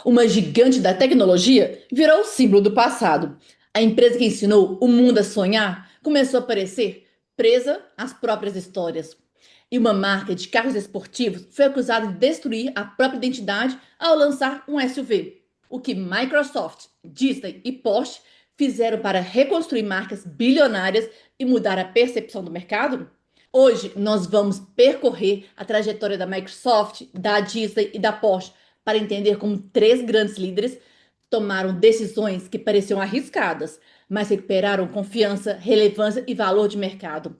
Uma gigante da tecnologia virou o símbolo do passado. A empresa que ensinou o mundo a sonhar começou a parecer presa às próprias histórias. E uma marca de carros esportivos foi acusada de destruir a própria identidade ao lançar um SUV. O que Microsoft, Disney e Porsche fizeram para reconstruir marcas bilionárias e mudar a percepção do mercado? Hoje nós vamos percorrer a trajetória da Microsoft, da Disney e da Porsche para entender como três grandes líderes tomaram decisões que pareciam arriscadas, mas recuperaram confiança, relevância e valor de mercado.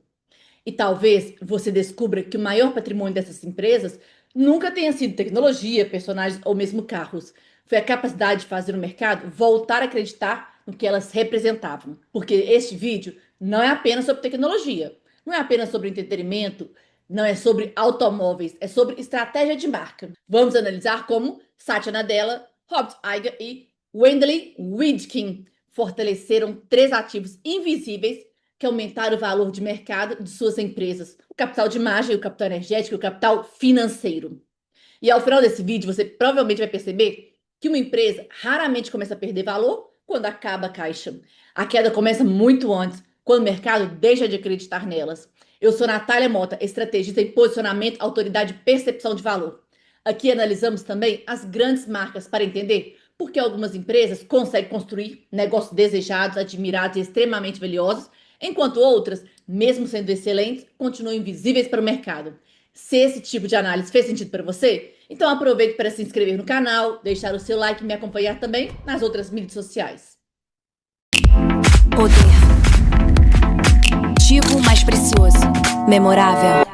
E talvez você descubra que o maior patrimônio dessas empresas nunca tenha sido tecnologia, personagens ou mesmo carros. Foi a capacidade de fazer o mercado voltar a acreditar no que elas representavam. Porque este vídeo não é apenas sobre tecnologia, não é apenas sobre entretenimento, não é sobre automóveis, é sobre estratégia de marca. Vamos analisar como Satya Nadella, Robert Iger e Wendell Wedekind fortaleceram três ativos invisíveis que aumentaram o valor de mercado de suas empresas: o capital de imagem, o capital energético e o capital financeiro. E ao final desse vídeo, você provavelmente vai perceber que uma empresa raramente começa a perder valor quando acaba a caixa. A queda começa muito antes, quando o mercado deixa de acreditar nelas. Eu sou Natália Mota, estrategista em posicionamento, autoridade e percepção de valor. Aqui analisamos também as grandes marcas para entender por que algumas empresas conseguem construir negócios desejados, admirados e extremamente valiosos, enquanto outras, mesmo sendo excelentes, continuam invisíveis para o mercado. Se esse tipo de análise fez sentido para você, então aproveite para se inscrever no canal, deixar o seu like e me acompanhar também nas outras mídias sociais. Poder. Ativo mais precioso. Memorável.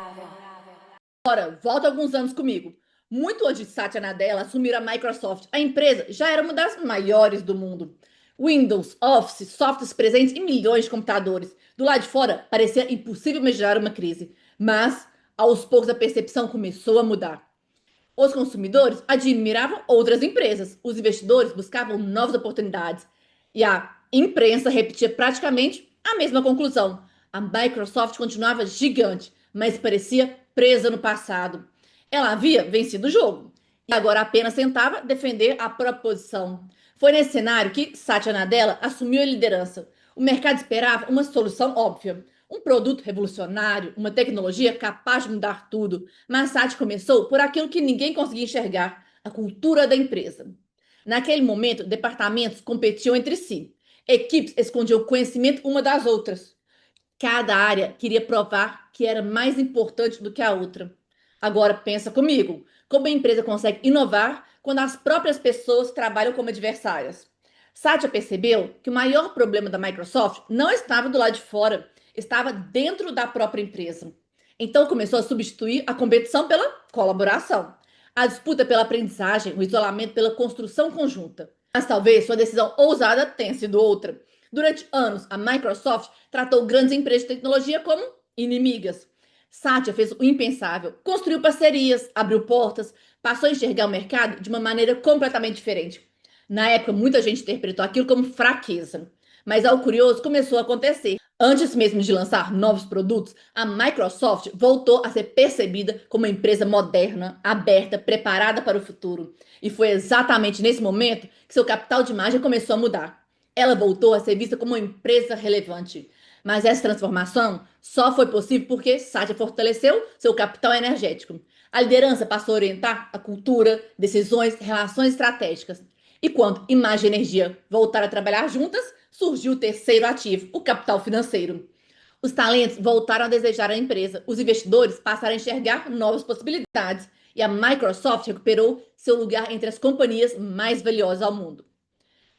Agora, volta alguns anos comigo. Muito antes de Satya Nadella assumir a Microsoft, a empresa já era uma das maiores do mundo. Windows, Office, softwares presentes em milhões de computadores. Do lado de fora, parecia impossível imaginar uma crise. Mas, aos poucos, a percepção começou a mudar. Os consumidores admiravam outras empresas, os investidores buscavam novas oportunidades e a imprensa repetia praticamente a mesma conclusão. A Microsoft continuava gigante, mas parecia presa no passado. Ela havia vencido o jogo e agora apenas tentava defender a própria posição. Foi nesse cenário que Satya Nadella assumiu a liderança. O mercado esperava uma solução óbvia, um produto revolucionário, uma tecnologia capaz de mudar tudo. Mas Satya começou por aquilo que ninguém conseguia enxergar: a cultura da empresa. Naquele momento, departamentos competiam entre si. Equipes escondiam conhecimento uma das outras. Cada área queria provar que era mais importante do que a outra. Agora pensa comigo, como a empresa consegue inovar quando as próprias pessoas trabalham como adversárias? Satya percebeu que o maior problema da Microsoft não estava do lado de fora, estava dentro da própria empresa. Então começou a substituir a competição pela colaboração, a disputa pela aprendizagem, o isolamento pela construção conjunta. Mas talvez sua decisão ousada tenha sido outra. Durante anos, a Microsoft tratou grandes empresas de tecnologia como inimigas. Satya fez o impensável, construiu parcerias, abriu portas, passou a enxergar o mercado de uma maneira completamente diferente. Na época, muita gente interpretou aquilo como fraqueza, mas algo curioso começou a acontecer. Antes mesmo de lançar novos produtos, a Microsoft voltou a ser percebida como uma empresa moderna, aberta, preparada para o futuro. E foi exatamente nesse momento que seu capital de imagem começou a mudar. Ela voltou a ser vista como uma empresa relevante. Mas essa transformação só foi possível porque Satya fortaleceu seu capital energético. A liderança passou a orientar a cultura, decisões, relações estratégicas. E quando imagem e energia voltaram a trabalhar juntas, surgiu o terceiro ativo, o capital financeiro. Os talentos voltaram a desejar a empresa, os investidores passaram a enxergar novas possibilidades e a Microsoft recuperou seu lugar entre as companhias mais valiosas ao mundo.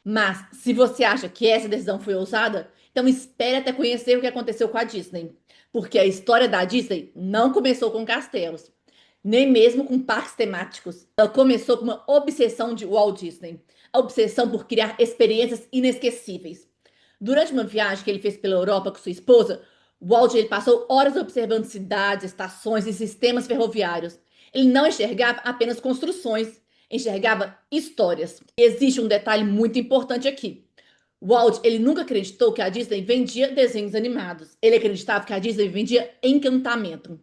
Mas, se você acha que essa decisão foi ousada, então espere até conhecer o que aconteceu com a Disney. Porque a história da Disney não começou com castelos, nem mesmo com parques temáticos. Ela começou com uma obsessão de Walt Disney, a obsessão por criar experiências inesquecíveis. Durante uma viagem que ele fez pela Europa com sua esposa, Walt ele passou horas observando cidades, estações e sistemas ferroviários. Ele não enxergava apenas construções, enxergava histórias. E existe um detalhe muito importante aqui. Walt, ele nunca acreditou que a Disney vendia desenhos animados. Ele acreditava que a Disney vendia encantamento.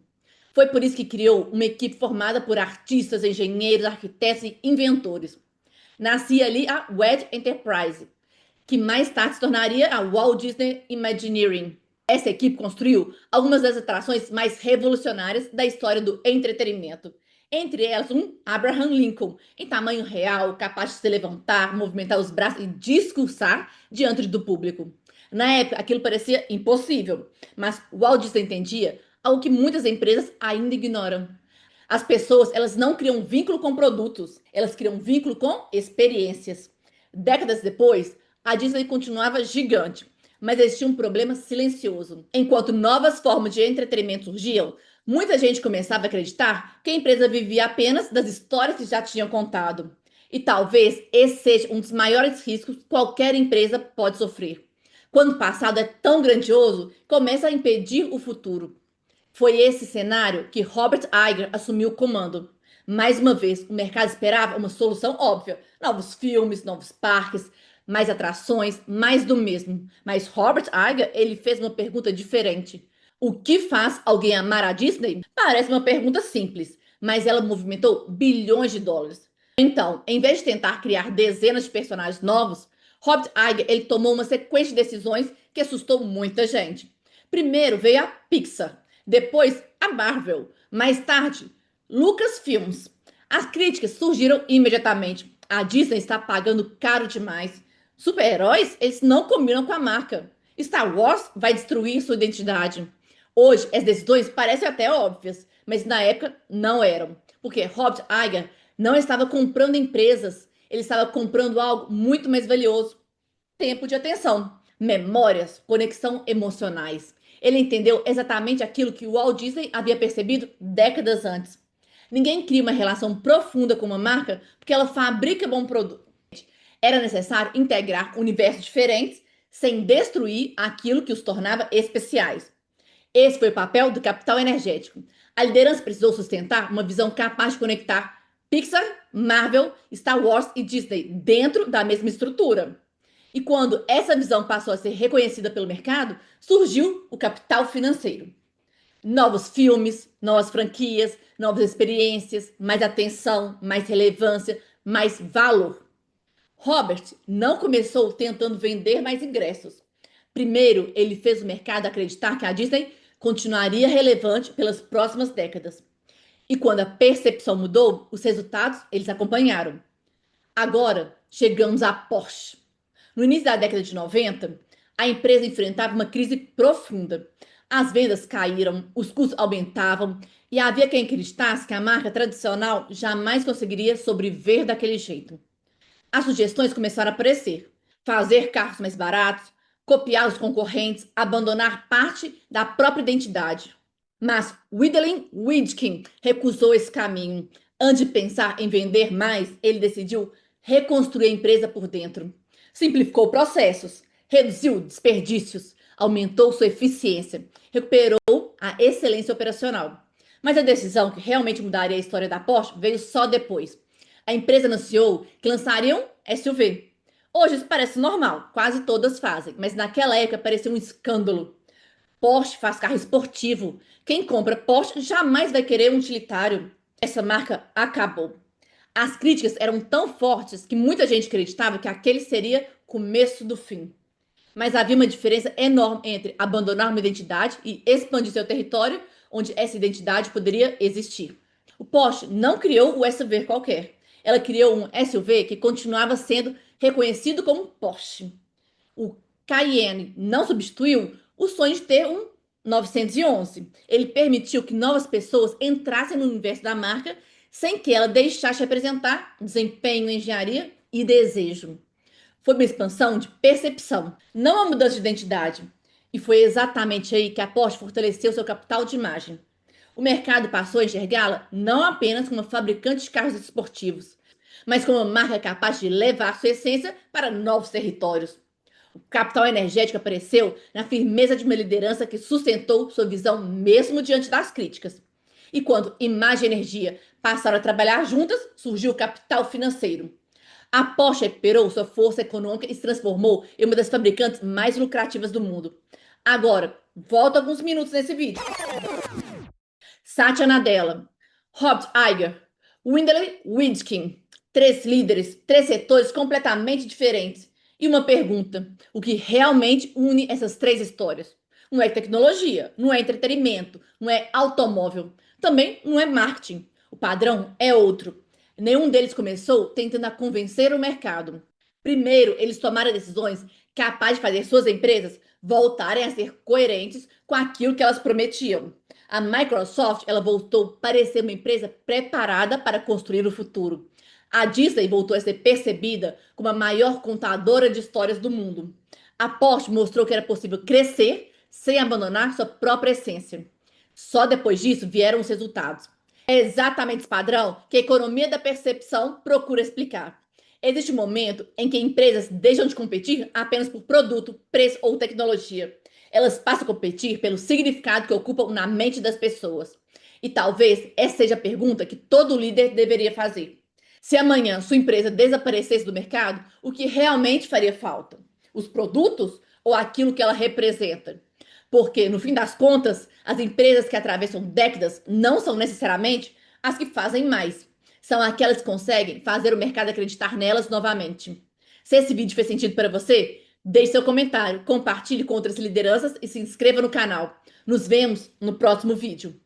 Foi por isso que criou uma equipe formada por artistas, engenheiros, arquitetos e inventores. Nascia ali a Wedge Enterprise, que mais tarde se tornaria a Walt Disney Imagineering. Essa equipe construiu algumas das atrações mais revolucionárias da história do entretenimento. Entre elas, um Abraham Lincoln, em tamanho real, capaz de se levantar, movimentar os braços e discursar diante do público. Na época, aquilo parecia impossível, mas Walt Disney entendia algo que muitas empresas ainda ignoram. As pessoas, elas não criam vínculo com produtos, elas criam vínculo com experiências. Décadas depois, a Disney continuava gigante, mas existia um problema silencioso. Enquanto novas formas de entretenimento surgiam, muita gente começava a acreditar que a empresa vivia apenas das histórias que já tinham contado. E talvez esse seja um dos maiores riscos que qualquer empresa pode sofrer. Quando o passado é tão grandioso, começa a impedir o futuro. Foi esse cenário que Robert Iger assumiu o comando. Mais uma vez, o mercado esperava uma solução óbvia: novos filmes, novos parques, mais atrações, mais do mesmo. Mas Robert Iger, ele fez uma pergunta diferente. O que faz alguém amar a Disney? Parece uma pergunta simples, mas ela movimentou bilhões de dólares. Então, em vez de tentar criar dezenas de personagens novos, Robert Iger, ele tomou uma sequência de decisões que assustou muita gente. Primeiro veio a Pixar, depois a Marvel, mais tarde Lucasfilms. As críticas surgiram imediatamente. A Disney está pagando caro demais. Super-heróis, eles não combinam com a marca. Star Wars vai destruir sua identidade. Hoje, as decisões parecem até óbvias, mas na época não eram. Porque Robert Iger não estava comprando empresas, ele estava comprando algo muito mais valioso: tempo de atenção, memórias, conexão emocionais. Ele entendeu exatamente aquilo que o Walt Disney havia percebido décadas antes. Ninguém cria uma relação profunda com uma marca porque ela fabrica bom produto. Era necessário integrar universos diferentes sem destruir aquilo que os tornava especiais. Esse foi o papel do capital energético. A liderança precisou sustentar uma visão capaz de conectar Pixar, Marvel, Star Wars e Disney dentro da mesma estrutura. E quando essa visão passou a ser reconhecida pelo mercado, surgiu o capital financeiro. Novos filmes, novas franquias, novas experiências, mais atenção, mais relevância, mais valor. Robert não começou tentando vender mais ingressos. Primeiro, ele fez o mercado acreditar que a Disney continuaria relevante pelas próximas décadas. E quando a percepção mudou, os resultados eles acompanharam. Agora, chegamos à Porsche. No início da década de 90, a empresa enfrentava uma crise profunda. As vendas caíram, os custos aumentavam e havia quem acreditasse que a marca tradicional jamais conseguiria sobreviver daquele jeito. As sugestões começaram a aparecer: fazer carros mais baratos, copiar os concorrentes, abandonar parte da própria identidade. Mas Widdelin Widkin recusou esse caminho. Antes de pensar em vender mais, ele decidiu reconstruir a empresa por dentro. Simplificou processos, reduziu desperdícios, aumentou sua eficiência, recuperou a excelência operacional. Mas a decisão que realmente mudaria a história da Porsche veio só depois. A empresa anunciou que lançaria um SUV. Hoje isso parece normal, quase todas fazem, mas naquela época parecia um escândalo. Porsche faz carro esportivo. Quem compra Porsche jamais vai querer um utilitário. Essa marca acabou. As críticas eram tão fortes que muita gente acreditava que aquele seria o começo do fim. Mas havia uma diferença enorme entre abandonar uma identidade e expandir seu território, onde essa identidade poderia existir. O Porsche não criou o SUV qualquer. Ela criou um SUV que continuava sendo reconhecido como Porsche. O Cayenne não substituiu o sonho de ter um 911. Ele permitiu que novas pessoas entrassem no universo da marca sem que ela deixasse de representar desempenho, engenharia e desejo. Foi uma expansão de percepção, não uma mudança de identidade. E foi exatamente aí que a Porsche fortaleceu seu capital de imagem. O mercado passou a enxergá-la não apenas como uma fabricante de carros esportivos, mas como uma marca capaz de levar sua essência para novos territórios. O capital energético apareceu na firmeza de uma liderança que sustentou sua visão mesmo diante das críticas. E quando imagem e energia passaram a trabalhar juntas, surgiu o capital financeiro. A Porsche recuperou sua força econômica e se transformou em uma das fabricantes mais lucrativas do mundo. Agora, volta alguns minutos nesse vídeo. Satya Nadella, Robert Iger, Wendell Widkin, Três líderes, três setores completamente diferentes. E uma pergunta: o que realmente une essas três histórias? Não é tecnologia, não é entretenimento, não é automóvel, também não é marketing. O padrão é outro. Nenhum deles começou tentando convencer o mercado. Primeiro, eles tomaram decisões capazes de fazer suas empresas voltarem a ser coerentes com aquilo que elas prometiam. A Microsoft, ela voltou a parecer uma empresa preparada para construir o futuro. A Disney voltou a ser percebida como a maior contadora de histórias do mundo. A Porsche mostrou que era possível crescer sem abandonar sua própria essência. Só depois disso vieram os resultados. É exatamente esse padrão que a economia da percepção procura explicar. Existe um momento em que empresas deixam de competir apenas por produto, preço ou tecnologia. Elas passam a competir pelo significado que ocupam na mente das pessoas. E talvez essa seja a pergunta que todo líder deveria fazer. Se amanhã sua empresa desaparecesse do mercado, o que realmente faria falta? Os produtos ou aquilo que ela representa? Porque, no fim das contas, as empresas que atravessam décadas não são necessariamente as que fazem mais. São aquelas que conseguem fazer o mercado acreditar nelas novamente. Se esse vídeo fez sentido para você, deixe seu comentário, compartilhe com outras lideranças e se inscreva no canal. Nos vemos no próximo vídeo.